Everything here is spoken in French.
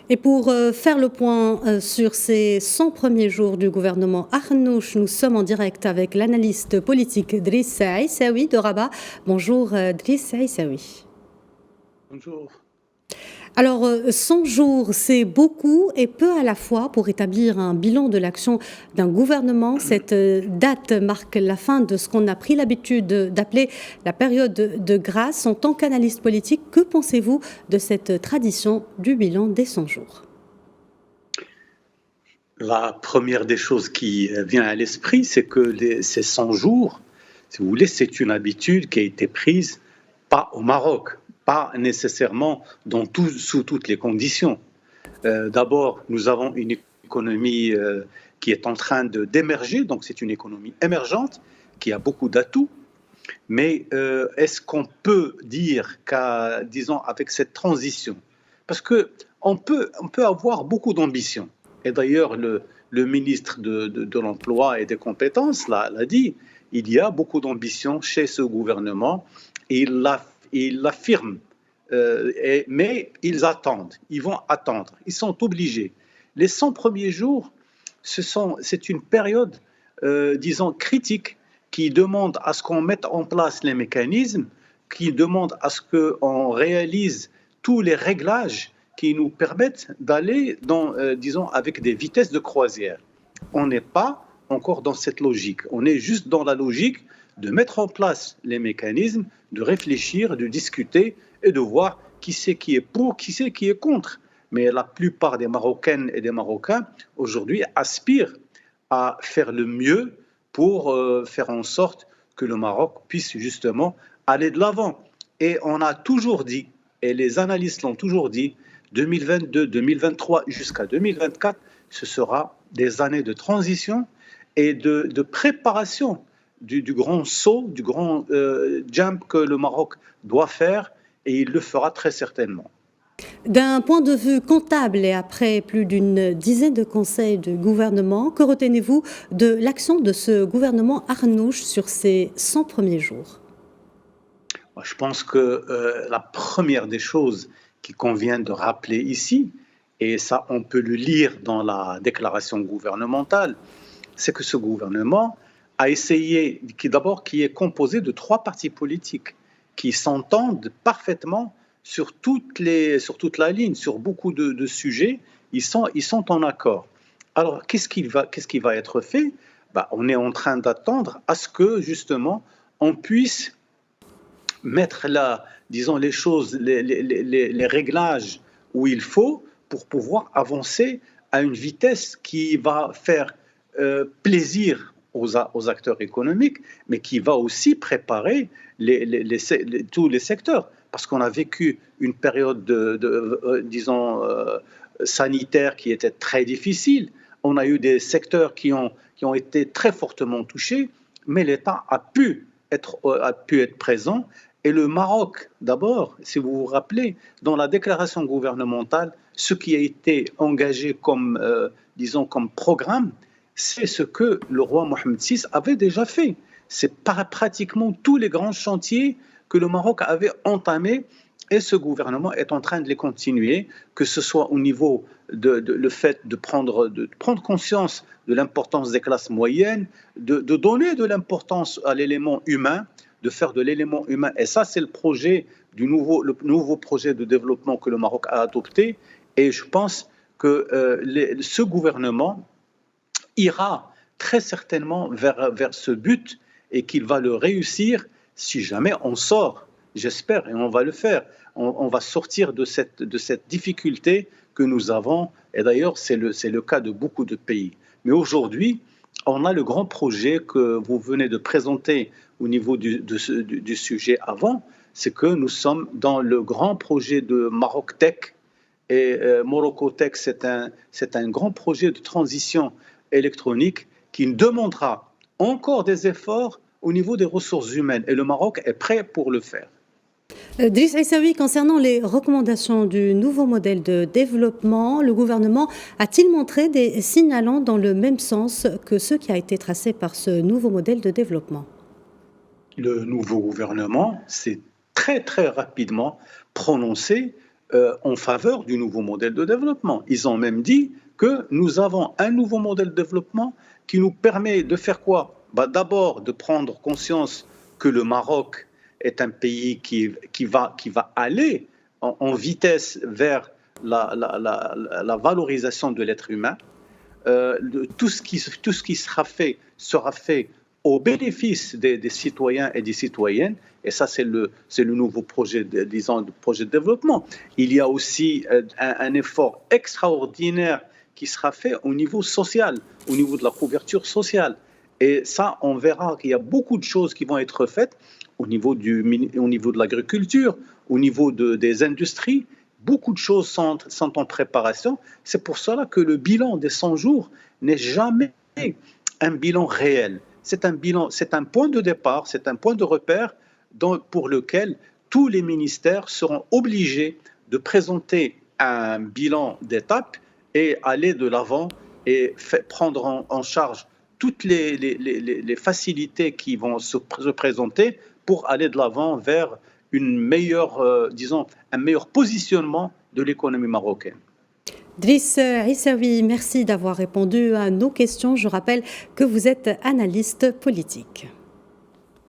Et pour faire le point sur ces 100 premiers jours du gouvernement Arnouch, nous sommes en direct avec l'analyste politique Driss Aissaoui de Rabat. Bonjour Driss Aissaoui. Bonjour. Alors, 100 jours, c'est beaucoup et peu à la fois pour établir un bilan de l'action d'un gouvernement. Cette date marque la fin de ce qu'on a pris l'habitude d'appeler la période de grâce. En tant qu'analyste politique, que pensez-vous de cette tradition du bilan des 100 jours ? La première des choses qui vient à l'esprit, c'est que ces 100 jours, si vous voulez, c'est une habitude qui a été prise pas au Maroc, pas nécessairement sous toutes les conditions. D'abord, nous avons une économie qui est en train d'émerger, donc c'est une économie émergente qui a beaucoup d'atouts. Mais est-ce qu'on peut dire disons, avec cette transition, parce qu'on peut avoir beaucoup d'ambition, et d'ailleurs le ministre de l'Emploi et des Compétences l'a dit, il y a beaucoup d'ambition chez ce gouvernement, et il l'affirme, mais ils vont attendre, ils sont obligés. Les 100 premiers jours, c'est une période, disons, critique, qui demande à ce qu'on mette en place les mécanismes, qui demande à ce qu'on réalise tous les réglages qui nous permettent d'aller, disons, avec des vitesses de croisière. On n'est pas encore dans cette logique. On est juste dans la logique de mettre en place les mécanismes, de réfléchir, de discuter et de voir qui c'est qui est pour, qui c'est qui est contre. Mais la plupart des Marocaines et des Marocains aujourd'hui aspirent à faire le mieux pour faire en sorte que le Maroc puisse justement aller de l'avant. Et on a toujours dit, et les analystes l'ont toujours dit, 2022, 2023 jusqu'à 2024, ce sera des années de transition et de préparation du grand saut, du grand jump que le Maroc doit faire, et il le fera très certainement. D'un point de vue comptable et après plus d'une dizaine de conseils de gouvernement, que retenez-vous de l'action de ce gouvernement Arnouch sur ces 100 premiers jours ? Je pense que la première des choses qu'il convient de rappeler ici, et ça on peut le lire dans la déclaration gouvernementale, c'est que ce gouvernement a essayé, qui est composé de 3 partis politiques qui s'entendent parfaitement sur toute la ligne, sur beaucoup de sujets, ils sont en accord. Alors, qu'est-ce qui va être fait ? On est en train d'attendre à ce que, justement, on puisse mettre disons, les choses, les réglages où il faut pour pouvoir avancer à une vitesse qui va faire plaisir aux acteurs économiques, mais qui va aussi préparer tous les secteurs. Parce qu'on a vécu une période disons, sanitaire qui était très difficile. On a eu des secteurs qui ont été très fortement touchés, mais l'État a pu être présent. Et le Maroc, d'abord, si vous vous rappelez, dans la déclaration gouvernementale, ce qui a été engagé comme, disons, comme programme, c'est ce que le roi Mohamed VI avait déjà fait. C'est pratiquement tous les grands chantiers que le Maroc avait entamés, et ce gouvernement est en train de les continuer, que ce soit au niveau le fait de prendre conscience de l'importance des classes moyennes, de donner de l'importance à l'élément humain, de faire de l'élément humain. Et ça, c'est le nouveau projet de développement que le Maroc a adopté. Et je pense que ce gouvernement ira très certainement vers ce but, et qu'il va le réussir si jamais on sort, j'espère, et on va le faire. On va sortir de cette difficulté que nous avons, et d'ailleurs c'est le cas de beaucoup de pays. Mais aujourd'hui, on a le grand projet que vous venez de présenter au niveau du sujet avant, c'est que nous sommes dans le grand projet de Maroc Tech, et Morocco Tech, c'est un grand projet de transition électronique qui demandera encore des efforts au niveau des ressources humaines, et le Maroc est prêt pour le faire. Driss Aissaoui, concernant les recommandations du nouveau modèle de développement, le gouvernement a-t-il montré des signes allant dans le même sens que ceux qui a été tracés par ce nouveau modèle de développement ? Le nouveau gouvernement s'est très très rapidement prononcé en faveur du nouveau modèle de développement. Ils ont même dit que nous avons un nouveau modèle de développement qui nous permet de faire quoi? D'abord, de prendre conscience que le Maroc est un pays qui va aller en vitesse vers la valorisation de l'être humain. Tout ce qui sera fait au bénéfice des citoyens et des citoyennes. Et ça, c'est le nouveau projet, projet de développement. Il y a aussi un effort extraordinaire qui sera fait au niveau social, au niveau de la couverture sociale. Et ça, on verra qu'il y a beaucoup de choses qui vont être faites au niveau de l'agriculture, au niveau des industries. Beaucoup de choses sont en préparation. C'est pour cela que le bilan des 100 jours n'est jamais un bilan réel. C'est un point de départ, c'est un point de repère pour lequel tous les ministères seront obligés de présenter un bilan d'étape et aller de l'avant et prendre en charge toutes les facilités qui vont se présenter pour aller de l'avant vers une meilleure, un meilleur positionnement de l'économie marocaine. Driss Issaoui, merci d'avoir répondu à nos questions. Je rappelle que vous êtes analyste politique.